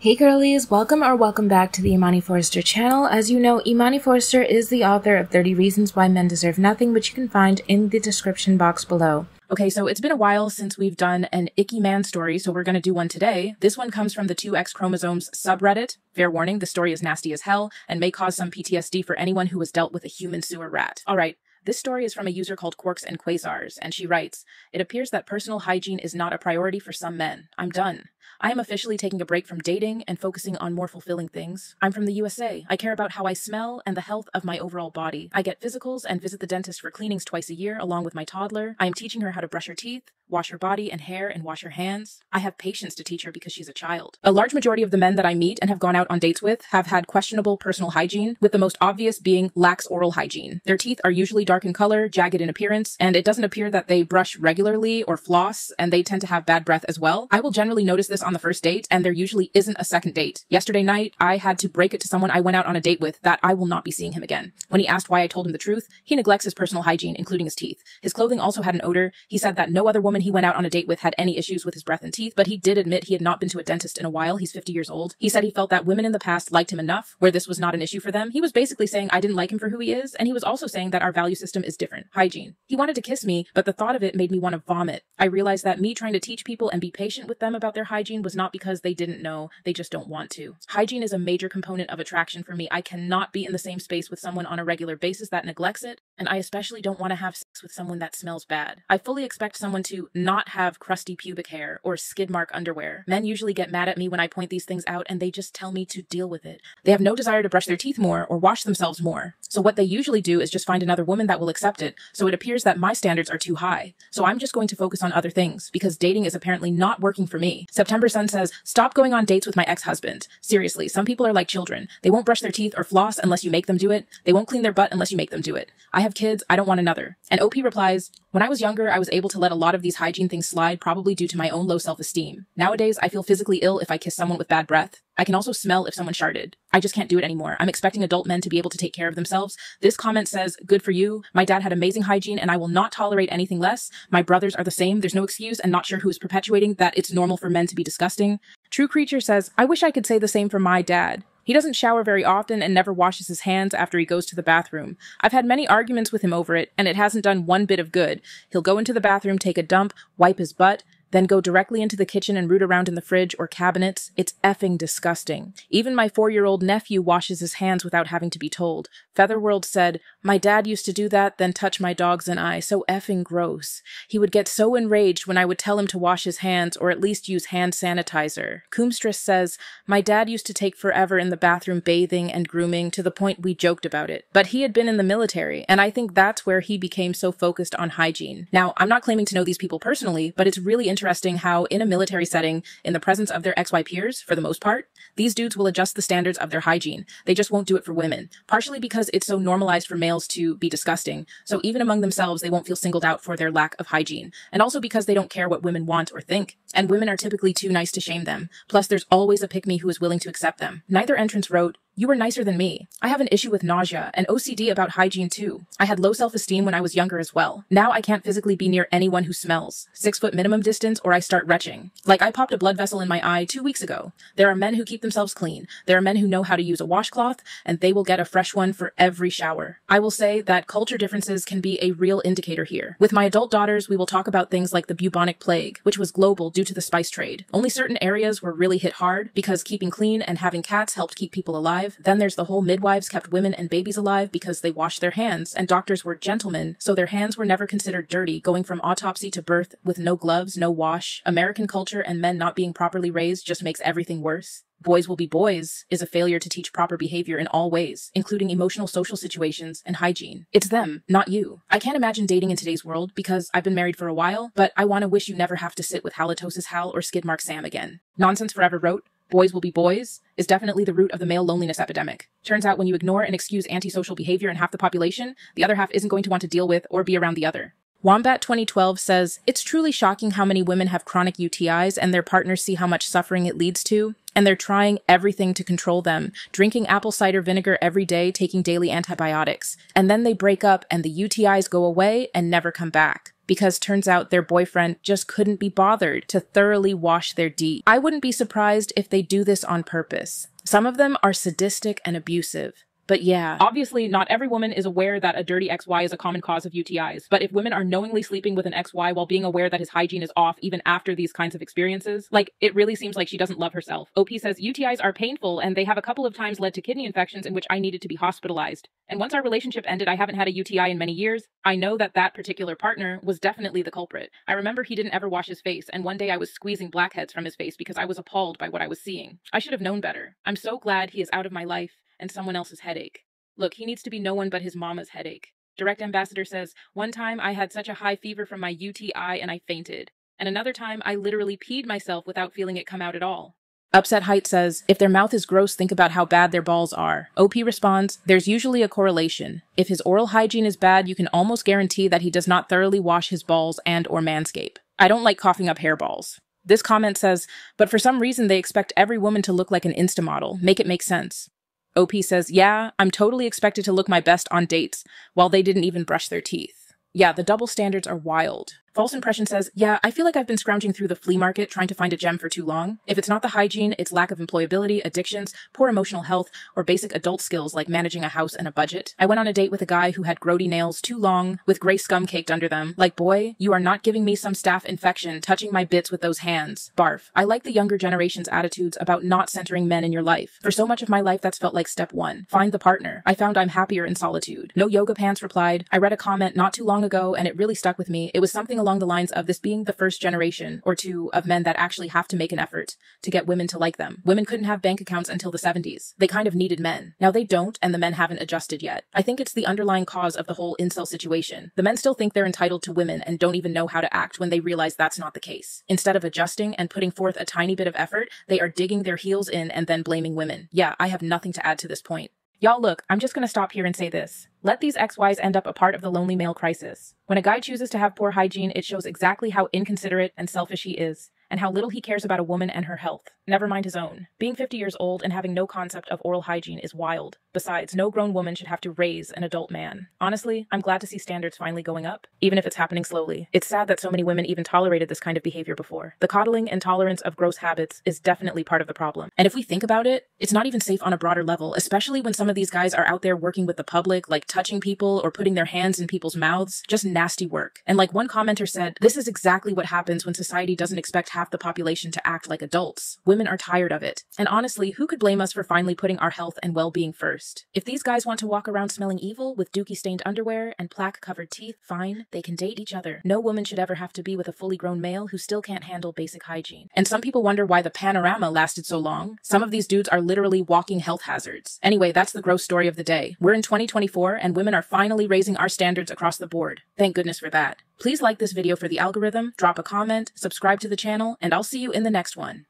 Hey girlies, welcome back to the Imani Forrester channel. As you know, Imani Forrester is the author of 30 Reasons Why Men Deserve Nothing, which you can find in the description box below. Okay, so it's been a while since we've done an icky man story, so we're going to do one today. This one comes from the 2X chromosomes subreddit. Fair warning, the story is nasty as hell and may cause some PTSD for anyone who has dealt with a human sewer rat. Alright. This story is from a user called Quarks and Quasars, and she writes, "It appears that personal hygiene is not a priority for some men. I'm done. I am officially taking a break from dating and focusing on more fulfilling things. I'm from the USA. I care about how I smell and the health of my overall body. I get physicals and visit the dentist for cleanings twice a year along with my toddler. I am teaching her how to brush her teeth, wash her body and hair, and wash her hands. I have patience to teach her because she's a child." A large majority of the men that I meet and have gone out on dates with have had questionable personal hygiene, with the most obvious being lax oral hygiene. Their teeth are usually dark in color, jagged in appearance, and it doesn't appear that they brush regularly or floss, and they tend to have bad breath as well. I will generally notice this on the first date, and there usually isn't a second date. Yesterday night, I had to break it to someone I went out on a date with that I will not be seeing him again. When he asked why I told him the truth, he neglects his personal hygiene, including his teeth. His clothing also had an odor. He said that no other woman he went out on a date with had any issues with his breath and teeth, but he did admit he had not been to a dentist in a while. He's 50 years old. He said he felt that women in the past liked him enough, where this was not an issue for them. He was basically saying I didn't like him for who he is, and he was also saying that our value system is different. Hygiene. He wanted to kiss me, but the thought of it made me want to vomit. I realized that me trying to teach people and be patient with them about their hygiene was not because they didn't know, they just don't want to. Hygiene is a major component of attraction for me. I cannot be in the same space with someone on a regular basis that neglects it, and I especially don't want to have sex with someone that smells bad. I fully expect someone to not have crusty pubic hair or skid mark underwear. Men usually get mad at me when I point these things out, and they just tell me to deal with it. They have no desire to brush their teeth more or wash themselves more. So what they usually do is just find another woman that will accept it. So it appears that my standards are too high. So I'm just going to focus on other things because dating is apparently not working for me. September Sun says, "Stop going on dates with my ex-husband. Seriously, some people are like children. They won't brush their teeth or floss unless you make them do it. They won't clean their butt unless you make them do it. I have kids. I don't want another." And OP replies, "When I was younger, I was able to let a lot of these hygiene things slide, probably due to my own low self-esteem. Nowadays, I feel physically ill if I kiss someone with bad breath. I can also smell if someone sharted. I just can't do it anymore. I'm expecting adult men to be able to take care of themselves." This comment says, "Good for you. My dad had amazing hygiene and I will not tolerate anything less. My brothers are the same. There's no excuse, and not sure who is perpetuating that it's normal for men to be disgusting." True Creature says, "I wish I could say the same for my dad. He doesn't shower very often and never washes his hands after he goes to the bathroom. I've had many arguments with him over it, and it hasn't done one bit of good. He'll go into the bathroom, take a dump, wipe his butt, then go directly into the kitchen and root around in the fridge or cabinets. It's effing disgusting. Even my 4-year-old nephew washes his hands without having to be told." Featherworld said, "My dad used to do that, then touch my dogs and I. So effing gross. He would get so enraged when I would tell him to wash his hands or at least use hand sanitizer." Coomstress says, "My dad used to take forever in the bathroom bathing and grooming to the point we joked about it. But he had been in the military, and I think that's where he became so focused on hygiene." Now, I'm not claiming to know these people personally, but it's really interesting how in a military setting, in the presence of their XY peers, for the most part, these dudes will adjust the standards of their hygiene. They just won't do it for women. Partially because it's so normalized for males to be disgusting, so even among themselves they won't feel singled out for their lack of hygiene. And also because they don't care what women want or think, and women are typically too nice to shame them. Plus there's always a pick-me who is willing to accept them. Neither entrance wrote, "You were nicer than me. I have an issue with nausea and OCD about hygiene too. I had low self-esteem when I was younger as well. Now I can't physically be near anyone who smells. 6-foot minimum distance or I start retching. Like I popped a blood vessel in my eye 2 weeks ago. There are men who keep themselves clean. There are men who know how to use a washcloth, and they will get a fresh one for every shower. I will say that culture differences can be a real indicator here. With my adult daughters, we will talk about things like the bubonic plague, which was global due to the spice trade. Only certain areas were really hit hard because keeping clean and having cats helped keep people alive. Then there's the whole midwives kept women and babies alive because they washed their hands, and doctors were gentlemen, so their hands were never considered dirty, going from autopsy to birth with no gloves, no wash. American culture and men not being properly raised just makes everything worse. Boys will be boys is a failure to teach proper behavior in all ways, including emotional social situations and hygiene. It's them, not you. I can't imagine dating in today's world because I've been married for a while, but I want to wish you never have to sit with halitosis Hal or skid mark Sam again." Nonsense Forever wrote, "Boys will be boys is definitely the root of the male loneliness epidemic. Turns out when you ignore and excuse antisocial behavior in half the population, the other half isn't going to want to deal with or be around the other." Wombat 2012 says, "It's truly shocking how many women have chronic UTIs and their partners see how much suffering it leads to, and they're trying everything to control them, drinking apple cider vinegar every day, taking daily antibiotics. And then they break up and the UTIs go away and never come back. because turns out their boyfriend just couldn't be bothered to thoroughly wash their D. I wouldn't be surprised if they do this on purpose. Some of them are sadistic and abusive. But yeah, obviously not every woman is aware that a dirty XY is a common cause of UTIs. But if women are knowingly sleeping with an XY while being aware that his hygiene is off even after these kinds of experiences, like, it really seems like she doesn't love herself. OP says, UTIs are painful and they have a couple of times led to kidney infections in which I needed to be hospitalized. And once our relationship ended, I haven't had a UTI in many years. I know that that particular partner was definitely the culprit. I remember he didn't ever wash his face, and one day I was squeezing blackheads from his face because I was appalled by what I was seeing. I should have known better. I'm so glad he is out of my life and someone else's headache. Look, he needs to be no one but his mama's headache. Direct Ambassador says, one time I had such a high fever from my UTI and I fainted. And another time I literally peed myself without feeling it come out at all. Upset Height says, if their mouth is gross, think about how bad their balls are. OP responds, there's usually a correlation. If his oral hygiene is bad, you can almost guarantee that he does not thoroughly wash his balls and or manscape. I don't like coughing up hairballs. This comment says, but for some reason they expect every woman to look like an Insta model. Make it make sense. OP says, yeah, I'm totally expected to look my best on dates, while they didn't even brush their teeth. Yeah, the double standards are wild. False Impression says, yeah, I feel like I've been scrounging through the flea market trying to find a gem for too long. If it's not the hygiene, it's lack of employability, addictions, poor emotional health, or basic adult skills like managing a house and a budget. I went on a date with a guy who had grody nails too long, with gray scum caked under them. Like, boy, you are not giving me some staph infection touching my bits with those hands. Barf. I like the younger generation's attitudes about not centering men in your life. For so much of my life, that's felt like step one. Find the partner. I found I'm happier in solitude. No Yoga Pants replied, I read a comment not too long ago and it really stuck with me. It was something along the lines of this being the first generation or two of men that actually have to make an effort to get women to like them. Women couldn't have bank accounts until the 70s. They kind of needed men. Now they don't, and the men haven't adjusted yet. I think it's the underlying cause of the whole incel situation. The men still think they're entitled to women and don't even know how to act when they realize that's not the case. Instead of adjusting and putting forth a tiny bit of effort, they are digging their heels in and then blaming women. Yeah, I have nothing to add to this point. Y'all, look, I'm just gonna stop here and say this. Let these XYs end up a part of the lonely male crisis. When a guy chooses to have poor hygiene, it shows exactly how inconsiderate and selfish he is, and how little he cares about a woman and her health, never mind his own. Being 50 years old and having no concept of oral hygiene is wild. Besides, no grown woman should have to raise an adult man. Honestly, I'm glad to see standards finally going up, even if it's happening slowly. It's sad that so many women even tolerated this kind of behavior before. The coddling and tolerance of gross habits is definitely part of the problem. And if we think about it, it's not even safe on a broader level, especially when some of these guys are out there working with the public, like touching people or putting their hands in people's mouths. Just nasty work. And like one commenter said, this is exactly what happens when society doesn't expect half the population to act like adults. Women are tired of it. And honestly, who could blame us for finally putting our health and well-being first? If these guys want to walk around smelling evil with dookie-stained underwear and plaque-covered teeth, fine, they can date each other. No woman should ever have to be with a fully grown male who still can't handle basic hygiene. And some people wonder why the panorama lasted so long. Some of these dudes are literally walking health hazards. Anyway, that's the gross story of the day. We're in 2024 and women are finally raising our standards across the board. Thank goodness for that. Please like this video for the algorithm, drop a comment, subscribe to the channel, and I'll see you in the next one.